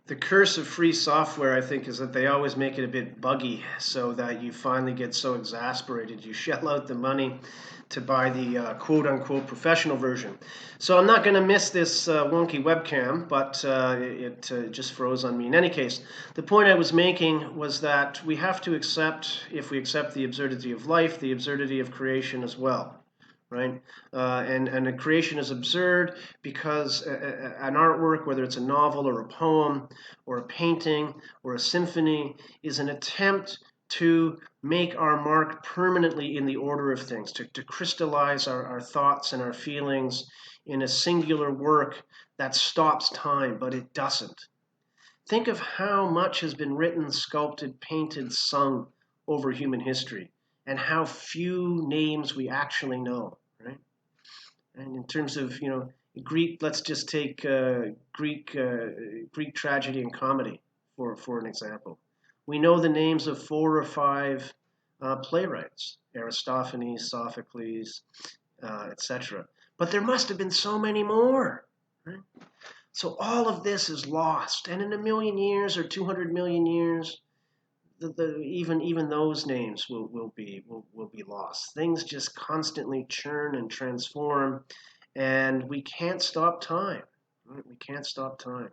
The curse of free software, I think, is that they always make it a bit buggy so that you finally get so exasperated you shell out the money to buy the quote unquote professional version. So I'm not going to miss this wonky webcam, but it just froze on me. In any case, the point I was making was that we have to accept, if we accept the absurdity of life, the absurdity of creation as well. Right? And a creation is absurd because an artwork, whether it's a novel or a poem or a painting or a symphony, is an attempt to make our mark permanently in the order of things, to crystallize our thoughts and our feelings in a singular work that stops time, but it doesn't. Think of how much has been written, sculpted, painted, sung over human history, and how few names we actually know, right? And in terms of, Greek, let's just take Greek tragedy and comedy for an example. We know the names of 4 or 5 playwrights: Aristophanes, Sophocles, etc. But there must have been so many more, right? So all of this is lost, and in 1,000,000 years or 200 million years, even those names will be lost. Things just constantly churn and transform, and we can't stop time. Right? We can't stop time.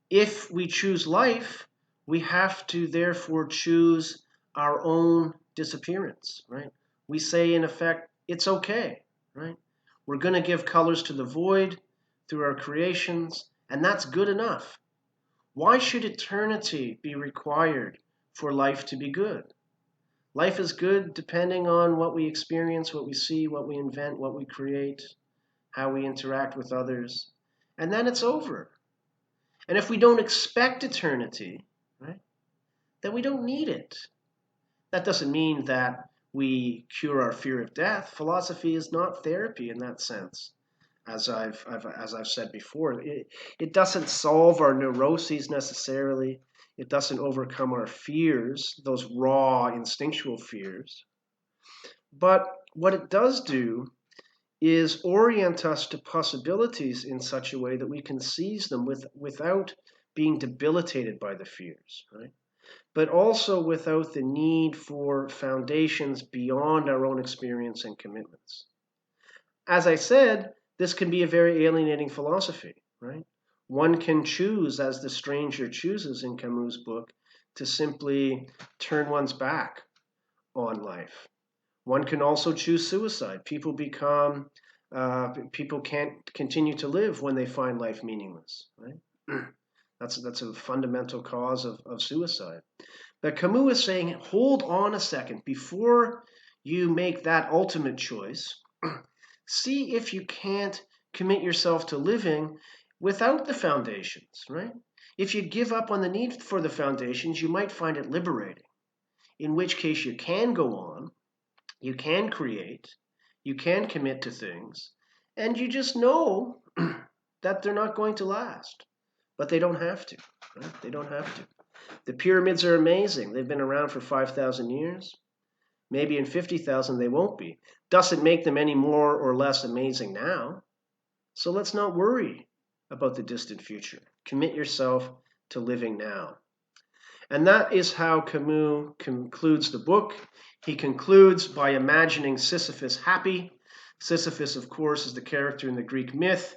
If we choose life, we have to therefore choose our own disappearance. Right? We say, in effect, it's okay. Right? We're going to give colors to the void through our creations, and that's good enough. Why should eternity be required for life to be good? Life is good depending on what we experience, what we see, what we invent, what we create, how we interact with others, and then it's over. And if we don't expect eternity, right, then we don't need it. That doesn't mean that we cure our fear of death. Philosophy is not therapy in that sense. As I've said before, it doesn't solve our neuroses necessarily. It doesn't overcome our fears, those raw instinctual fears. But what it does do is orient us to possibilities in such a way that we can seize them without being debilitated by the fears, right? But also without the need for foundations beyond our own experience and commitments. As I said, this can be a very alienating philosophy, right? One can choose, as the stranger chooses in Camus' book, to simply turn one's back on life. One can also choose suicide. People can't continue to live when they find life meaningless, right? That's a fundamental cause of suicide. But Camus is saying, hold on a second, before you make that ultimate choice, see if you can't commit yourself to living without the foundations, right? If you give up on the need for the foundations, you might find it liberating, in which case you can go on, you can create, you can commit to things, and you just know that they're not going to last. But they don't have to, right? They don't have to. The pyramids are amazing. They've been around for 5,000 years. Maybe in 50,000 they won't be. Doesn't make them any more or less amazing now. So let's not worry about the distant future. Commit yourself to living now. And that is how Camus concludes the book. He concludes by imagining Sisyphus happy. Sisyphus, of course, is the character in the Greek myth.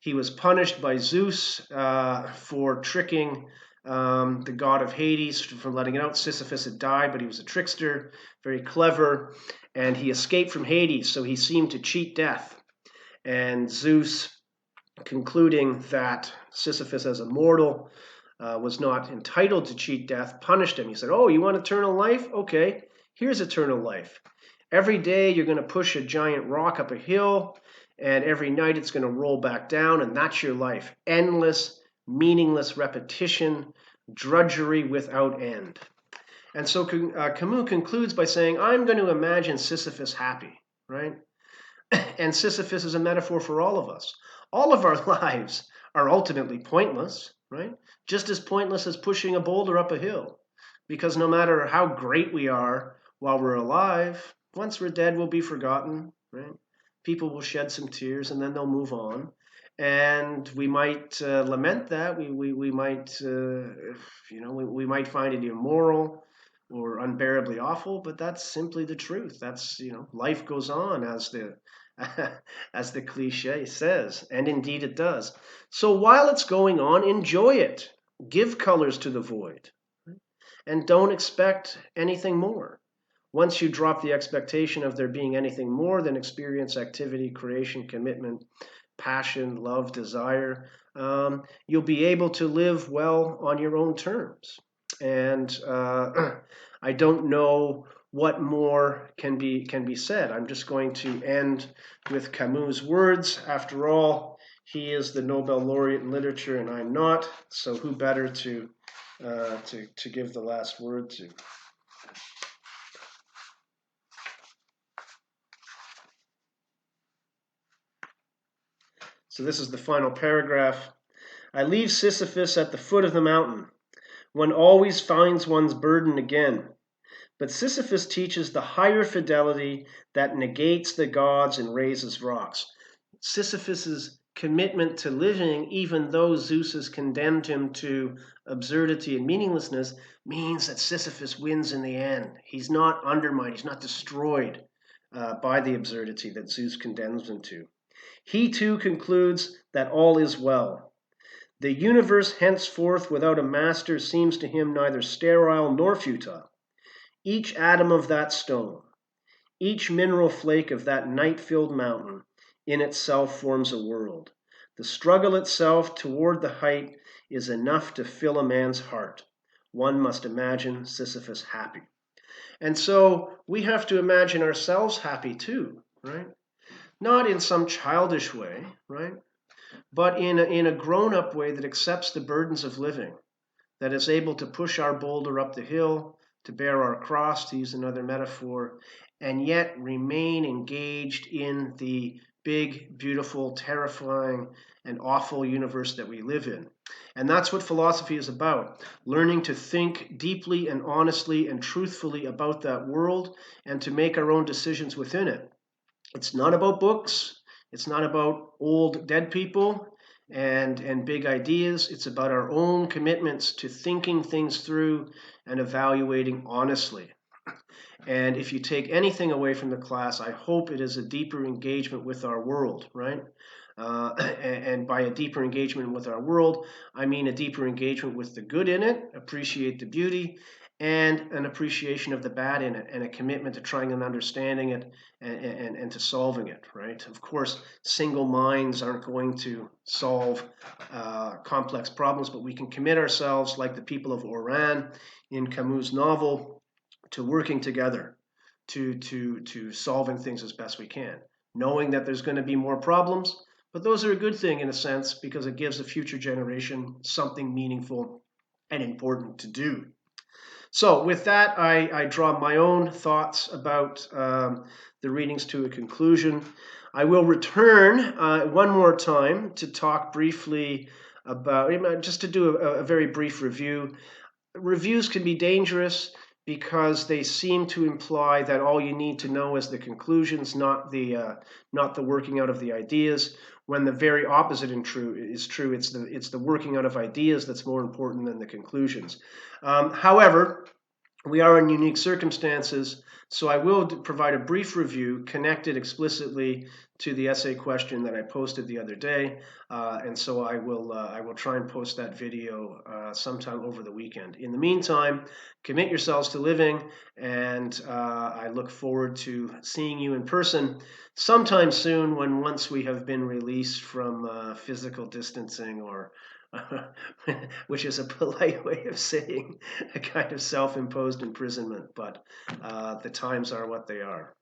He was punished by Zeus for tricking the god of Hades, for letting it out. Sisyphus had died, but he was a trickster, very clever, and he escaped from Hades, so he seemed to cheat death. And Zeus, concluding that Sisyphus as a mortal was not entitled to cheat death, punished him. He said, oh, you want eternal life? Okay, here's eternal life. Every day you're going to push a giant rock up a hill, and every night it's going to roll back down, and that's your life. Endless, meaningless repetition, drudgery without end. And so Camus concludes by saying, I'm going to imagine Sisyphus happy, right? And Sisyphus is a metaphor for all of us. All of our lives are ultimately pointless, right? Just as pointless as pushing a boulder up a hill. Because no matter how great we are while we're alive, once we're dead, we'll be forgotten, right? People will shed some tears and then they'll move on. And we might lament that. We might, we might find it immoral or unbearably awful, but that's simply the truth. That's, life goes on, as the as the cliche says, and indeed it does. So while it's going on, enjoy it. Give colors to the void, and don't expect anything more. Once you drop the expectation of there being anything more than experience, activity, creation, commitment, passion, love, desire, you'll be able to live well on your own terms. And I don't know what more can be said. I'm just going to end with Camus' words. After all, he is the Nobel laureate in literature, and I'm not. So who better to give the last word to? So this is the final paragraph. I leave Sisyphus at the foot of the mountain. One always finds one's burden again. But Sisyphus teaches the higher fidelity that negates the gods and raises rocks. Sisyphus's commitment to living, even though Zeus has condemned him to absurdity and meaninglessness, means that Sisyphus wins in the end. He's not undermined, he's not destroyed by the absurdity that Zeus condemns him to. He too concludes that all is well. The universe henceforth without a master seems to him neither sterile nor futile. Each atom of that stone, each mineral flake of that night-filled mountain, in itself forms a world. The struggle itself toward the height is enough to fill a man's heart. One must imagine Sisyphus happy. And so we have to imagine ourselves happy too, right? Not in some childish way, right? But in a grown-up way that accepts the burdens of living, that is able to push our boulder up the hill, to bear our cross, to use another metaphor, and yet remain engaged in the big, beautiful, terrifying, and awful universe that we live in. And that's what philosophy is about, learning to think deeply and honestly and truthfully about that world and to make our own decisions within it. It's not about books. It's not about old dead people and big ideas. It's about our own commitments to thinking things through and evaluating honestly. And if you take anything away from the class, I hope it is a deeper engagement with our world, right? And by a deeper engagement with our world, I mean a deeper engagement with the good in it, appreciate the beauty, and an appreciation of the bad in it, and a commitment to trying and understanding it and to solving it, right? Of course, single minds aren't going to solve complex problems, but we can commit ourselves, like the people of Oran in Camus' novel, to working together, to solving things as best we can, knowing that there's going to be more problems, but those are a good thing in a sense because it gives a future generation something meaningful and important to do. So with that, I draw my own thoughts about the readings to a conclusion. I will return one more time to talk briefly about, just to do a very brief review. Reviews can be dangerous because they seem to imply that all you need to know is the conclusions, not the working out of the ideas. When the very opposite is true, it's the working out of ideas that's more important than the conclusions. However, we are in unique circumstances, so I will provide a brief review connected explicitly to the essay question that I posted the other day, and so I will try and post that video sometime over the weekend. In the meantime, commit yourselves to living, and I look forward to seeing you in person sometime soon once we have been released from physical distancing or which is a polite way of saying a kind of self-imposed imprisonment, but the times are what they are.